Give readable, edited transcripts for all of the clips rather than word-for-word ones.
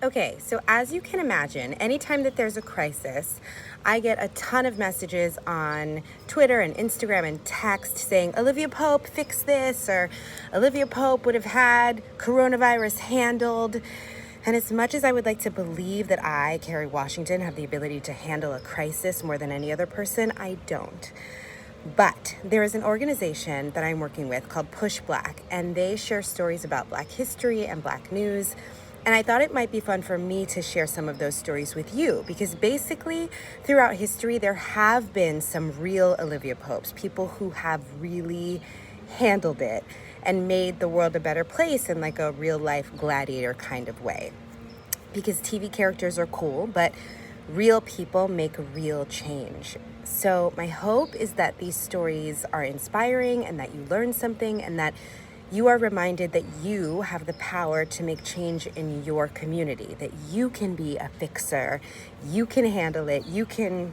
Okay, so as you can imagine, anytime that there's a crisis, I get a ton of messages on Twitter and Instagram and text saying, Olivia Pope, fix this, or Olivia Pope would have had coronavirus handled. And as much as I would like to believe that I, Kerry Washington, have the ability to handle a crisis more than any other person, I don't. But there is an organization that I'm working with called PushBlack, and they share stories about Black history and Black news. And I thought it might be fun for me to share some of those stories with you, because basically throughout history, there have been some real Olivia Popes, people who have really handled it and made the world a better place in like a real life gladiator kind of way. Because TV characters are cool, but real people make real change. So my hope is that these stories are inspiring and that you learn something and that you are reminded that you have the power to make change in your community, that you can be a fixer, you can handle it, you can,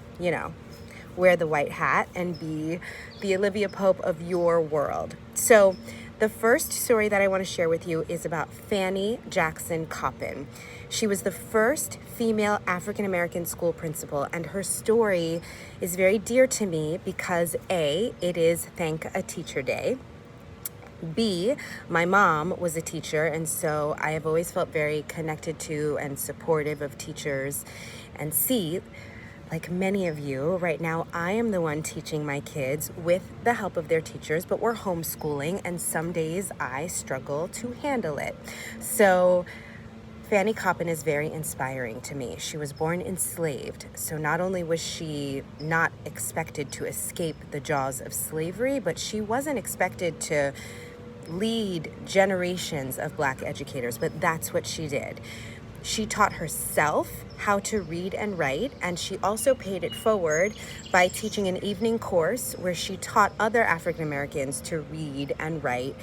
wear the white hat and be the Olivia Pope of your world. So the first story that I want to share with you is about Fanny Jackson Coppin. She was the first female African-American school principal, and her story is very dear to me because A, it is ThankATeacher Day. B, my mom was a teacher, and so I have always felt very connected to and supportive of teachers. And C, like many of you, right now I am the one teaching my kids with the help of their teachers, but we're homeschooling, and some days I struggle to handle it. So Fanny Cotton is very inspiring to me. She was born enslaved, so not only was she not expected to escape the jaws of slavery, but she wasn't expected to lead generations of Black educators, but that's what she did. She taught herself how to read and write, and she also paid it forward by teaching an evening course where she taught other African Americans to read and write.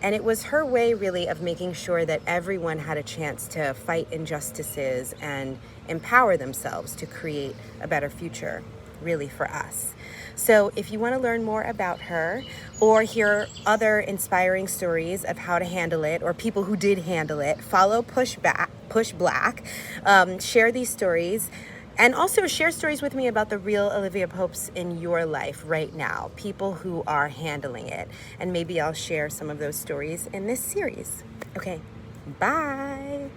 And it was her way, really, of making sure that everyone had a chance to fight injustices and empower themselves to create a better future, really, for us. So if you want to learn more about her or hear other inspiring stories of how to handle it or people who did handle it, follow PushBlack, share these stories, and also share stories with me about the real Olivia Popes in your life right now, people who are handling it. And maybe I'll share some of those stories in this series. Okay, bye.